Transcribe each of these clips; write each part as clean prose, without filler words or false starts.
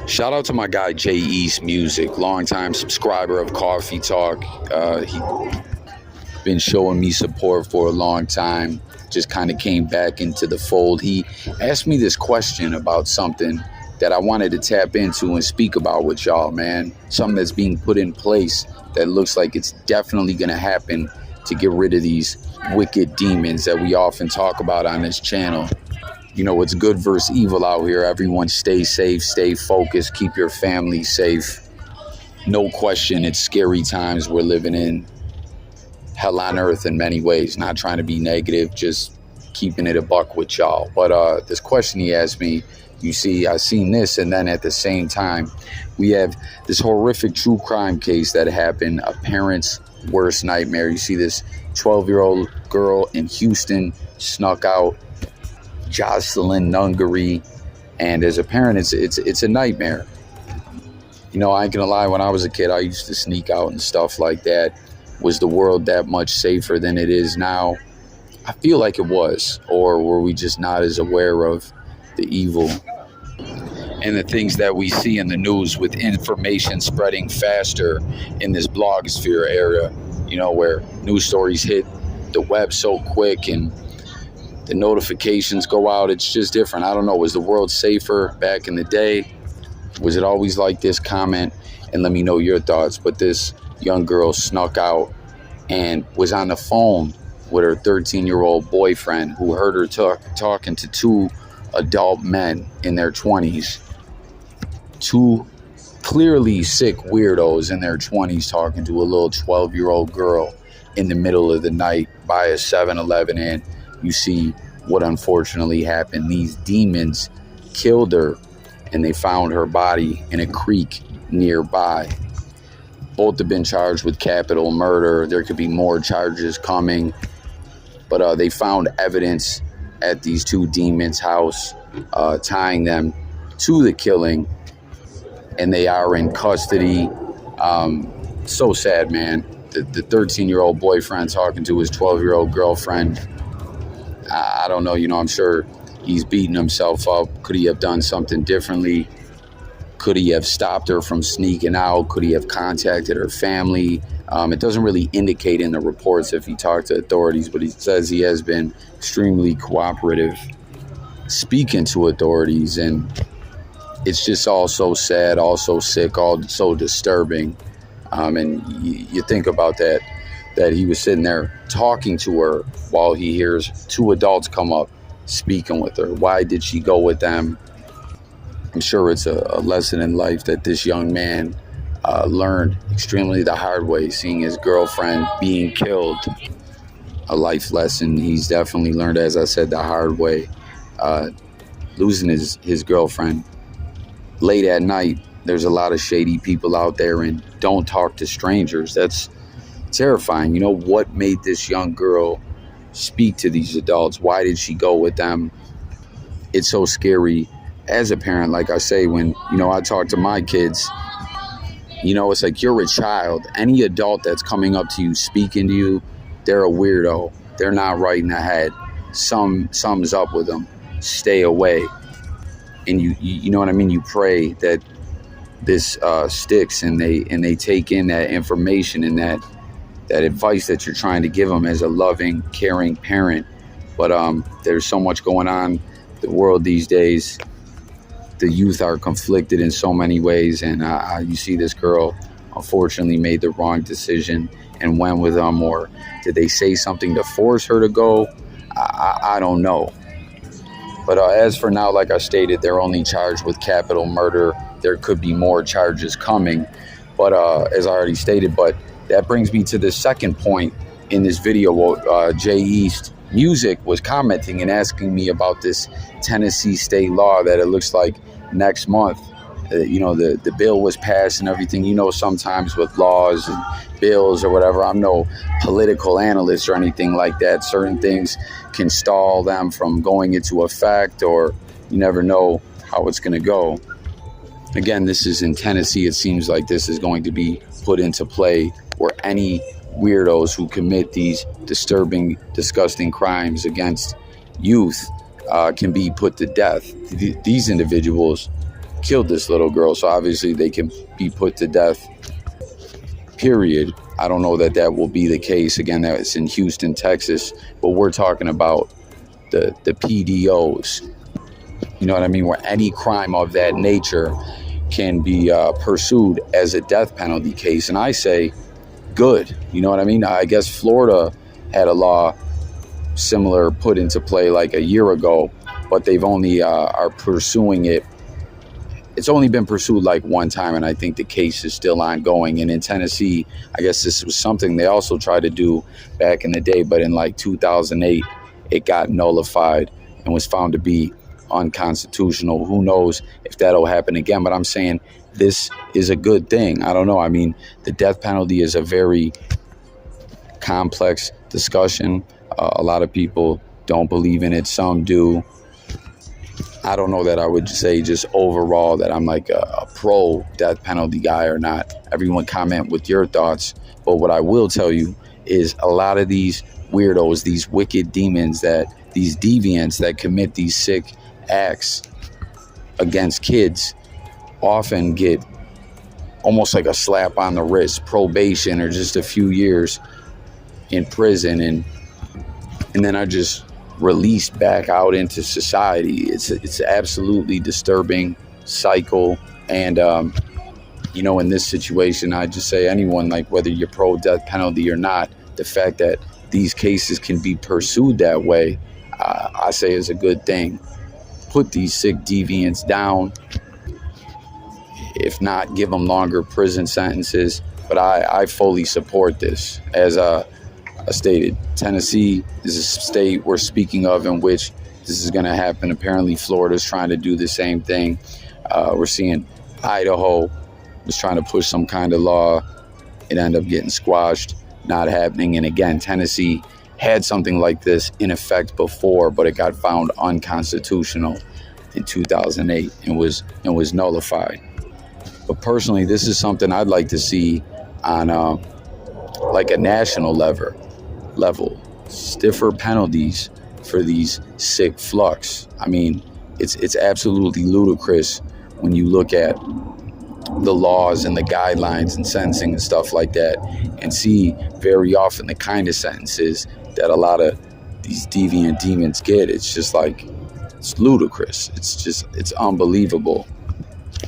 Shout out to my guy Jay East Music, longtime subscriber of Coffee Talk. He been showing me support for a long time. Just kind of came back into the fold. He asked me this question about something that I wanted to tap into and speak about with y'all, man. Something that's being put in place that looks like it's definitely going to happen to get rid of these wicked demons that we often talk about on this channel. You know, it's good versus evil out here. Everyone stay safe, stay focused, keep your family safe. No question, it's scary times we're living in. Hell on earth in many ways. Not trying to be negative, just keeping it a buck with y'all. But this question he asked me, you see, I seen this, and then at the same time, we have this horrific true crime case that happened, a parent's worst nightmare. You see this 12-year-old girl in Houston snuck out, Jocelyn Nungary, and as a parent, it's a nightmare. You know, I ain't gonna lie, when I was a kid, I used to sneak out and stuff like that. Was the world that much safer than it is now? I feel like it was. Or were we just not as aware of the evil and the things that we see in the news with information spreading faster in this blogosphere era, you know, where news stories hit the web so quick and the notifications go out. It's just different. I don't know. Was the world safer back in the day? Was it always like this? Comment and let me know your thoughts. But this young girl snuck out and was on the phone with her 13-year-old boyfriend, who heard her talking to two adult men in their 20s. Two clearly sick weirdos in their 20s talking to a little 12-year-old girl in the middle of the night by a 7-Eleven. And you see what unfortunately happened. These demons killed her, and they found her body in a creek nearby. Both have been charged with capital murder. There could be more charges coming. But they found evidence at these two demons' house tying them to the killing. And they are in custody. So sad, man. The 13-year-old boyfriend talking to his 12-year-old girlfriend. I don't know, you know, I'm sure he's beating himself up. Could he have done something differently? Could he have stopped her from sneaking out? Could he have contacted her family? It doesn't really indicate in the reports if he talked to authorities, but he says he has been extremely cooperative speaking to authorities. And it's just all so sad, all so sick, all so disturbing. And you think about that he was sitting there talking to her while he hears two adults come up speaking with her. Why did she go with them? I'm sure it's a lesson in life that this young man learned extremely the hard way, seeing his girlfriend being killed. A life lesson he's definitely learned, as I said, the hard way. Losing his girlfriend late at night. There's a lot of shady people out there, and don't talk to strangers. That's terrifying. You know, what made this young girl speak to these adults? Why did she go with them? It's so scary. As a parent, like I say, when, you know, I talk to my kids, you know, it's like you're a child. Any adult that's coming up to you, speaking to you, they're a weirdo. They're not right in the head. Something's up with them. Stay away. And you know what I mean? You pray that this sticks, and they take in that information and that advice that you're trying to give them as a loving, caring parent. But there's so much going on in the world these days. The youth are conflicted in so many ways, and you see this girl unfortunately made the wrong decision and went with them. Or did they say something to force her to go? I don't know. But as for now, like I stated, they're only charged with capital murder. There could be more charges coming, but as I already stated. But that brings me to the second point in this video. Jay East Music was commenting and asking me about this Tennessee state law that it looks like next month, you know, the bill was passed and everything. You know, sometimes with laws and bills or whatever, I'm no political analyst or anything like that. Certain things can stall them from going into effect, or you never know how it's going to go. Again, this is in Tennessee. It seems like this is going to be put into play, where any weirdos who commit these disturbing, disgusting crimes against youth can be put to death. These individuals killed this little girl. So obviously they can be put to death, period. I don't know that that will be the case. Again, that's in Houston, Texas. But we're talking about the PDOs. You know what I mean? Where any crime of that nature can be pursued as a death penalty case. And I say, good. You know what I mean? I guess Florida had a law similar put into play like a year ago, but they've only are pursuing it. It's only been pursued like one time, and I think the case is still ongoing. And in Tennessee, I guess this was something they also tried to do back in the day, but in like 2008, it got nullified and was found to be unconstitutional. Who knows if that'll happen again, but I'm saying this is a good thing. I don't know. I mean, the death penalty is a very complex discussion. A lot of people don't believe in it. Some do. I don't know that I would say just overall that I'm like a pro death penalty guy or not. Everyone comment with your thoughts. But what I will tell you is a lot of these weirdos, these wicked demons, these deviants that commit these sick acts against kids often get almost like a slap on the wrist, probation, or just a few years in prison, and then are just released back out into society. It's absolutely disturbing cycle. And you know, in this situation, I just say anyone, like whether you're pro death penalty or not, the fact that these cases can be pursued that way, I say is a good thing. Put these sick deviants down. If not, give them longer prison sentences. But I fully support this. As I stated, Tennessee is a state we're speaking of in which this is going to happen. Apparently, Florida's trying to do the same thing. We're seeing Idaho was trying to push some kind of law. It ended up getting squashed, not happening. And again, Tennessee had something like this in effect before, but it got found unconstitutional in 2008 and was nullified. But personally, this is something I'd like to see on like a national level, stiffer penalties for these sick flux. I mean, it's absolutely ludicrous when you look at the laws and the guidelines and sentencing and stuff like that, and see very often the kind of sentences that a lot of these deviant demons get. It's just like, it's ludicrous. It's unbelievable.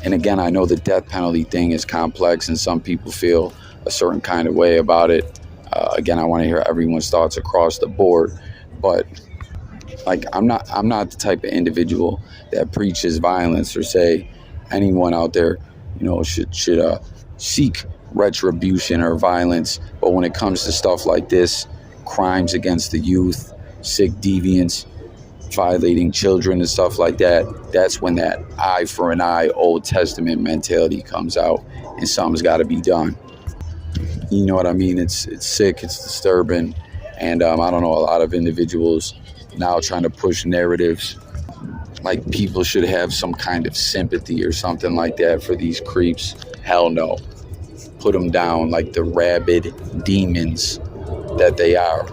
And again, I know the death penalty thing is complex and some people feel a certain kind of way about it. Again, I want to hear everyone's thoughts across the board, but like I'm not the type of individual that preaches violence or say anyone out there, you know, should seek retribution or violence. But when it comes to stuff like this, crimes against the youth, sick deviants, violating children and stuff like that, that's when that eye for an eye, Old Testament mentality comes out, and something's got to be done. You know what I mean? It's sick, it's disturbing, and I don't know, a lot of individuals now trying to push narratives like people should have some kind of sympathy or something like that for these creeps. Hell no. Put them down like the rabid demons that they are.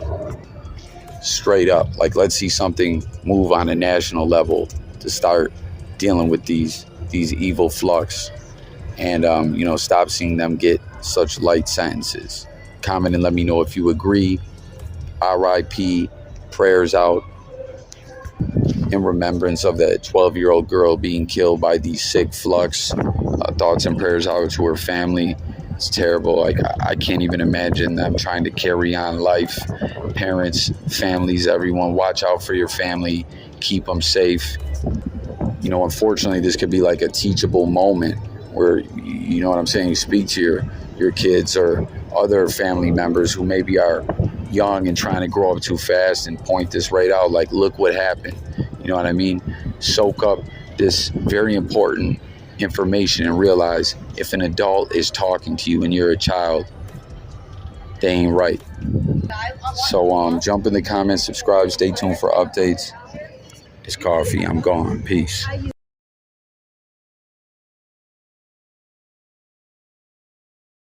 Straight up. Like, let's see something move on a national level to start dealing with these evil flux, and you know, stop seeing them get such light sentences. Comment and let me know if you agree. RIP, prayers out in remembrance of that 12-year-old girl being killed by these sick flux. Thoughts and prayers out to her family. It's terrible. Like, I can't even imagine them trying to carry on life. Parents, families, everyone, watch out for your family. Keep them safe. You know, unfortunately, this could be like a teachable moment where, you know what I'm saying, you speak to your kids or other family members who maybe are young and trying to grow up too fast, and point this right out, like, look what happened. You know what I mean? Soak up this very important information and realize if an adult is talking to you and you're a child, they ain't right. So jump in the comments, subscribe, stay tuned for updates. It's Coffee. I'm gone. Peace.